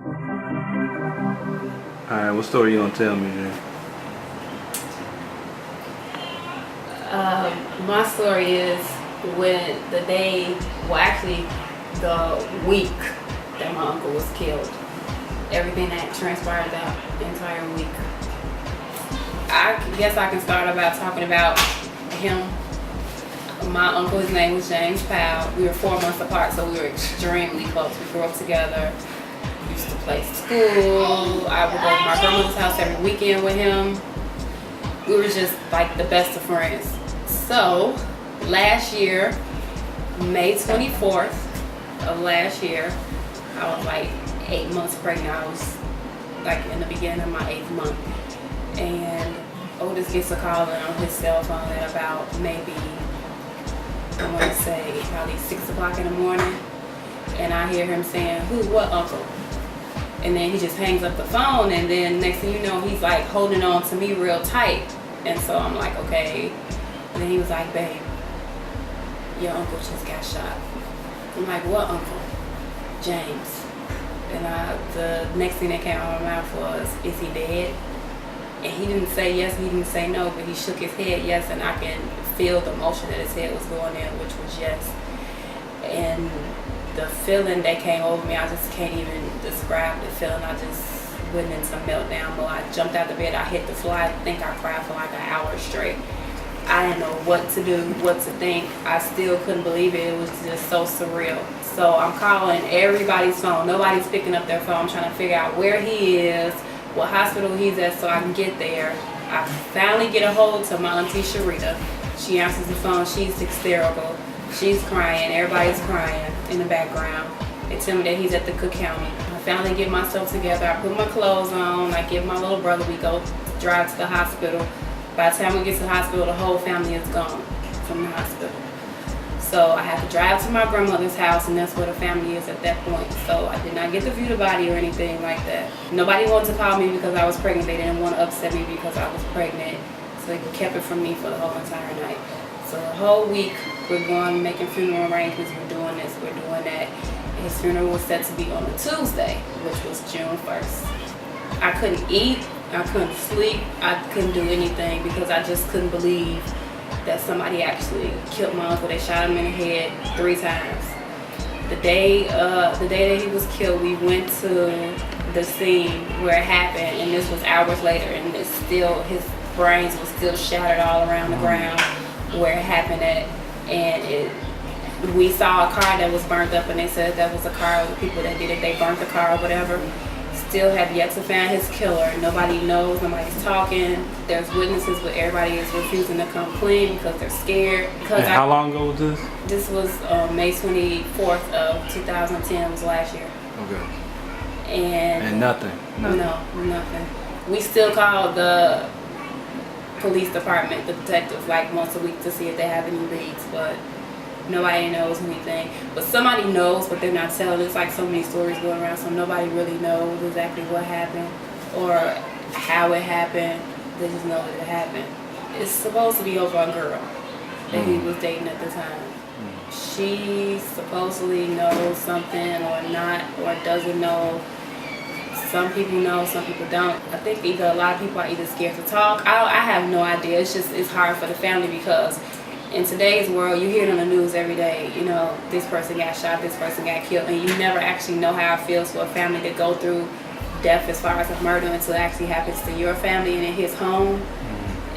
Alright, what story you gonna tell me, Jay? My story is when the week that my uncle was killed. Everything that transpired that entire week. I guess I can start about talking about him. My uncle, his name was James Powell. We were 4 months apart, so we were extremely close. We grew up together. We used to play school. I would go to my grandmother's house every weekend with him. We were just like the best of friends. So last year, May 24th of last year, I was like 8 months pregnant. I was like in the beginning of my 8th month. And Otis gets a call on his cell phone at about maybe, I want to say probably 6 o'clock in the morning. And I hear him saying, "Who, what, uncle?" And then he just hangs up the phone, and then next thing you know, he's like holding on to me real tight. And so I'm like, okay. And then he was like, "Babe, your uncle just got shot." I'm like, "What uncle?" "James." And the next thing that came out of my mouth was, "Is he dead?" And he didn't say yes, he didn't say no, but he shook his head yes, and I can feel the motion that his head was going in, which was yes. And the feeling that came over me, I just can't even describe the feeling. I just went into meltdown mode. I jumped out the bed, I hit the floor. I think I cried for like an hour straight. I didn't know what to do, what to think. I still couldn't believe it. It was just so surreal. So I'm calling everybody's phone. Nobody's picking up their phone. I'm trying to figure out where he is, what hospital he's at so I can get there. I finally get a hold to my auntie Sharita. She answers the phone. She's hysterical. She's crying. Everybody's crying in the background. They tell me that he's at the Cook County. I finally get myself together. I put my clothes on. I give my little brother. We go drive to the hospital. By the time we get to the hospital, the whole family is gone from the hospital. So I had to drive to my grandmother's house, and that's where the family is at that point. So I did not get to view the body or anything like that. Nobody wanted to call me because I was pregnant. They didn't want to upset me because I was pregnant. So they kept it from me for the whole entire night. So the whole week, we're going making funeral arrangements. We're doing this, we're doing that. His funeral was set to be on a Tuesday, which was June 1st. I couldn't eat, I couldn't sleep, I couldn't do anything because I just couldn't believe that somebody actually killed my uncle. They shot him in the head 3 times. The day that he was killed, we went to the scene where it happened, and this was hours later, and it's still, his brains were still shattered all around the ground where it happened at. And we saw a car that was burnt up, and they said that was a car of the people that did it. They burnt the car or whatever. Still have yet to find his killer. Nobody knows, nobody's talking. There's witnesses, but everybody is refusing to come clean because they're scared. And how long ago was this? This was May 24th of 2010, was last year. Okay. And nothing? No, nothing. We still call the police department, the detectives, like once a week to see if they have any leads, but nobody knows anything. But somebody knows, but they're not telling. It's like so many stories going around, so nobody really knows exactly what happened or how it happened. They just know that it happened. It's supposed to be over a girl that he was dating at the time. She supposedly knows something or not, or doesn't know. Some people know, some people don't. I think either a lot of people are either scared to talk. I have no idea. It's hard for the family because in today's world, you hear it on the news every day. You know, this person got shot, this person got killed, and you never actually know how it feels for a family to go through death as far as a murder until it actually happens to your family and it hits home.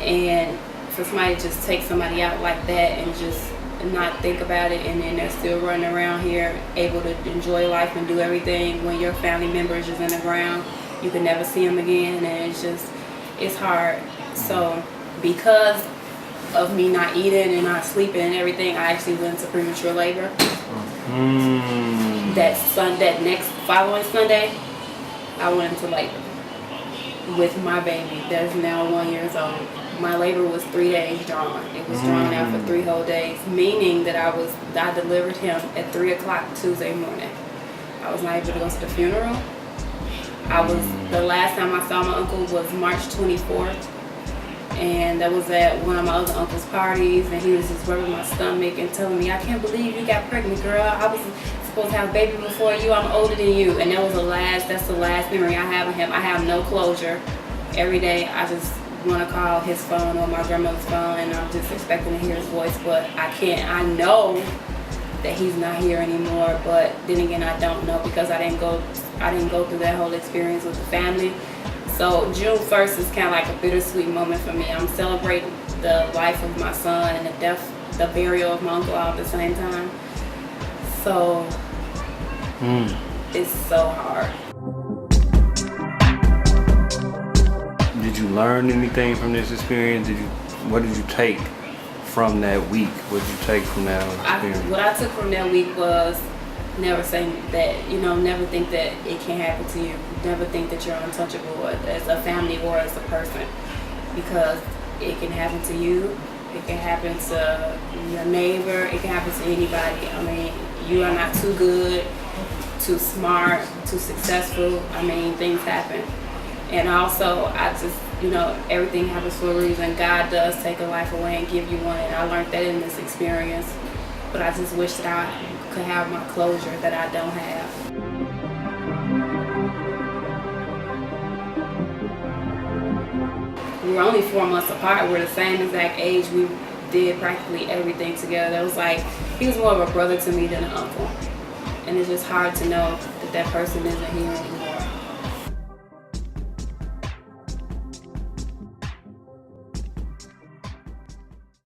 And for somebody to just take somebody out like that and just not think about it, and then they're still running around here able to enjoy life and do everything when your family member is just in the ground, you can never see them again, and it's hard. So because of me not eating and not sleeping and everything, I actually went into premature labor. That next following Sunday, I went into labor with my baby that is now 1 year old. My labor was 3 days drawn. It was drawn out for 3 whole days, meaning that I delivered him at 3 o'clock Tuesday morning. I was not able to go to the funeral. The last time I saw my uncle was March 24th, and that was at one of my other uncle's parties, and he was just rubbing my stomach and telling me, I can't believe you got pregnant, girl. I was supposed to have a baby before you. I'm older than you. And that's the last memory I have of him. I have no closure. Every day I just want to call his phone or my grandmother's phone, and I'm just expecting to hear his voice, but I can't. I know that he's not here anymore, but then again, I don't know, because I didn't go through that whole experience with the family. So June 1st is kind of like a bittersweet moment for me. I'm celebrating the life of my son and the burial of my uncle all at the same time. So it's so hard. Did you learn anything from this experience? What did you take from that week? What did you take from that experience? What I took from that week was never say that, never think that it can happen to you. Never think that you're untouchable as a family or as a person, because it can happen to you. It can happen to your neighbor. It can happen to anybody. I mean, you are not too good, too smart, too successful. I mean, things happen. And also, I just, everything happens for a reason. God does take a life away and give you one, and I learned that in this experience. But I just wish that I could have my closure that I don't have. We were only 4 months apart. We're the same exact age. We did practically everything together. It was like, he was more of a brother to me than an uncle. And it's just hard to know that that person isn't here anymore.